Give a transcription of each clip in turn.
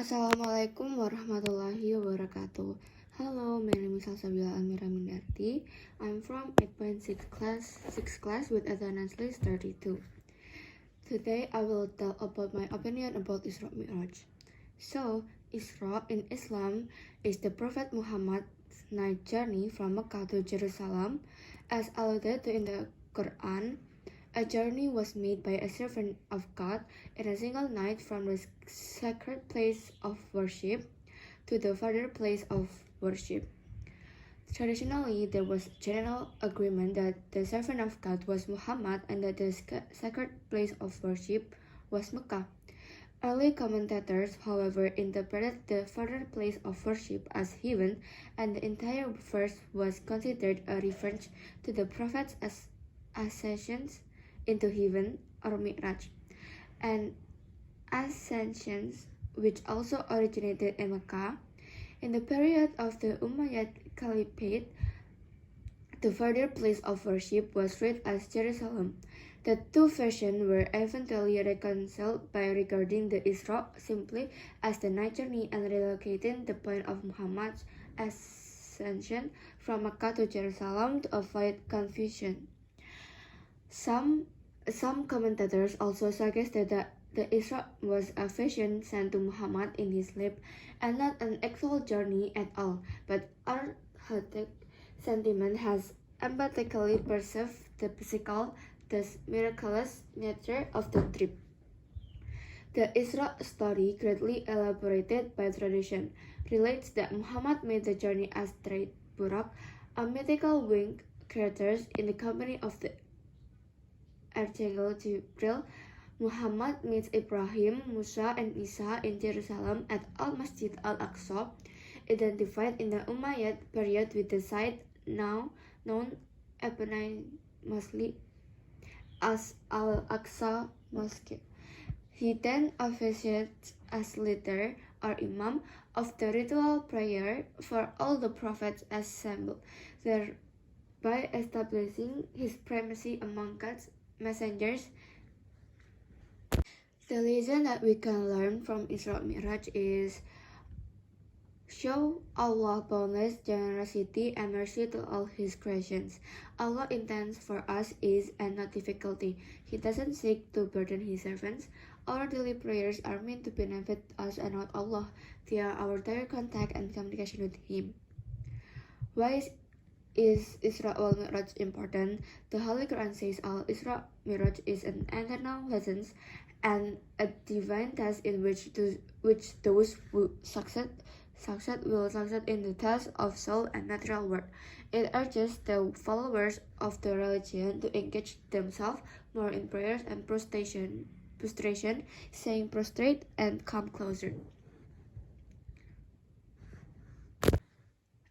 Assalamualaikum warahmatullahi wabarakatuh. Hello, my name is Salsabila Almira Mindarti. I'm from 8.6 class, 6th class with attendance list 32. Today I will tell about my opinion about Isra Mi'raj. So, Isra in Islam is the Prophet Muhammad's night journey from Mecca to Jerusalem. As alluded to in the Quran, a journey was made by a servant of God in a single night from the sacred place of worship to the further place of worship. Traditionally, there was general agreement that the servant of God was Muhammad and that the sacred place of worship was Mecca. Early commentators, however, interpreted the further place of worship as heaven, and the entire verse was considered a reference to the Prophet's ascensions into heaven or Mi'raj, and ascensions which also originated in Mecca. In the period of the Umayyad Caliphate, the further place of worship was read as Jerusalem. The two versions were eventually reconciled by regarding the Isra simply as the night journey and relocating the point of Muhammad's ascension from Mecca to Jerusalem to avoid confusion. Some commentators also suggested that the Isra was a vision sent to Muhammad in his sleep and not an actual journey at all, but archaic sentiment has emphatically perceived the physical, thus miraculous nature of the trip. The Isra story, greatly elaborated by tradition, relates that Muhammad made the journey as straight Burak, a mythical winged creature in the company of the Archangel Jibril. Muhammad meets Ibrahim, Musa, and Isa in Jerusalem at Al-Masjid Al-Aqsa, identified in the Umayyad period with the site now known eponymously as Al-Aqsa Mosque. He then officiates as leader or imam of the ritual prayer for all the prophets assembled, thereby establishing his primacy among God's messengers. The lesson that we can learn from Isra Mi'raj is show Allah boundless generosity and mercy to all His creations. Allah intends for us ease and not difficulty. He doesn't seek to burden His servants. Our daily prayers are meant to benefit us and not Allah via our direct contact and communication with Him. Why is Isra wal Mi'raj important? The Holy Quran says Al-Isra Mi'raj is an eternal lesson and a divine test in which those who succeed will succeed in the test of soul and natural world. It urges the followers of the religion to engage themselves more in prayers and prostration, saying prostrate and come closer.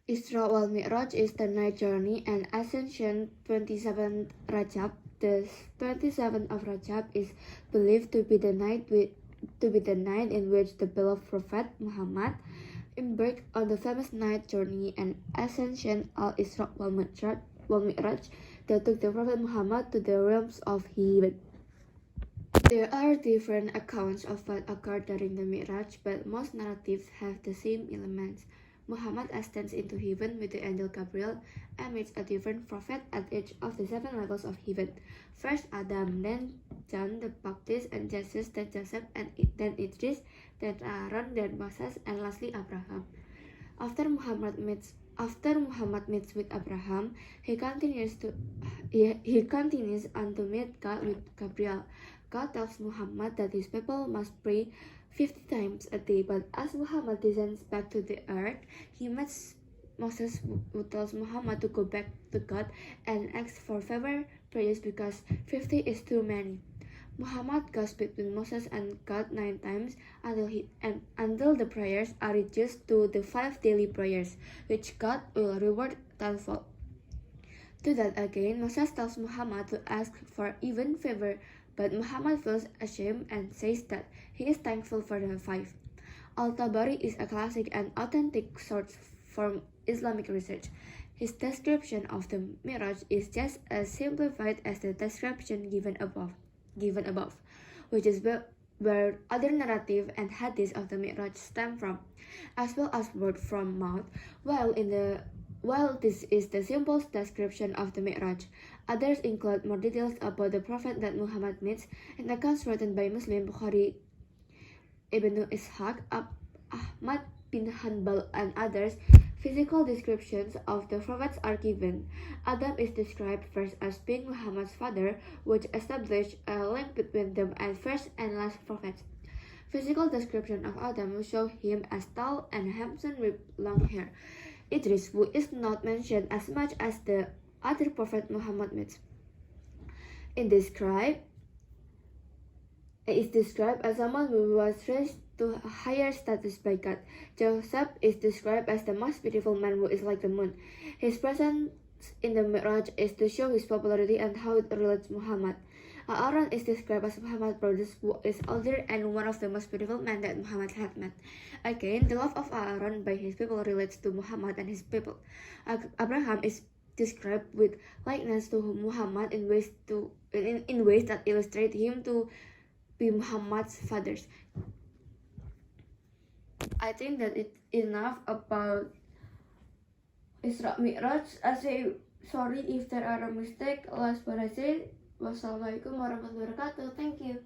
Isra wal Mi'raj is the night journey and ascension 27th Rajab. The 27th of Rajab is believed to be the night in which the beloved Prophet Muhammad embarked on the famous night journey and ascension Al-Isra wal Mi'raj that took the Prophet Muhammad to the realms of heaven. There are different accounts of what occurred during the Mi'raj, but most narratives have the same elements. Muhammad ascends into heaven with the angel Gabriel and meets a different prophet at each of the 7 levels of heaven. First Adam, then John the Baptist, and Jesus, then Joseph, and then Idris, then Aaron, then Moses, and lastly Abraham. After Muhammad meets with Abraham, he continues on to meet God with Gabriel. God tells Muhammad that his people must pray 50 times a day, but as Muhammad descends back to the earth, he meets Moses, who tells Muhammad to go back to God and asks for favor prayers because 50 is too many. Muhammad goes between Moses and God 9 times until the prayers are reduced to the 5 daily prayers, which God will reward tenfold. To that again, Moses tells Muhammad to ask for even favor, but Muhammad feels ashamed and says that he is thankful for the 5. Al-Tabari is a classic and authentic source for Islamic research. His description of the Mi'raj is just as simplified as the description given above, which is where other narrative and hadith of the Mi'raj stem from, as well as word from mouth. While this is the simple description of the Mi'raj, others include more details about the Prophet that Muhammad meets in accounts written by Muslim Bukhari, Ibn Ishaq, Ahmad bin Hanbal, and others. Physical descriptions of the prophets are given. Adam is described first as being Muhammad's father, which established a link between them and first and last prophets. Physical description of Adam show him as tall and handsome with long hair. Idris, who is not mentioned as much as the other prophet Muhammad meets, is described as someone who was raised to a higher status by God. Joseph is described as the most beautiful man who is like the moon. His presence in the Mi'raj is to show his popularity and how it relates to Muhammad. Aaron is described as Muhammad's brother who is older and one of the most beautiful men that Muhammad had met. Again, the love of Aaron by his people relates to Muhammad and his people. Abraham is described with likeness to Muhammad in ways that illustrate him to be Muhammad's fathers. I think that it's enough about Isra Mi'raj. I say sorry if there are a mistake. Last but I say, wassalamualaikum warahmatullahi wabarakatuh. Thank you.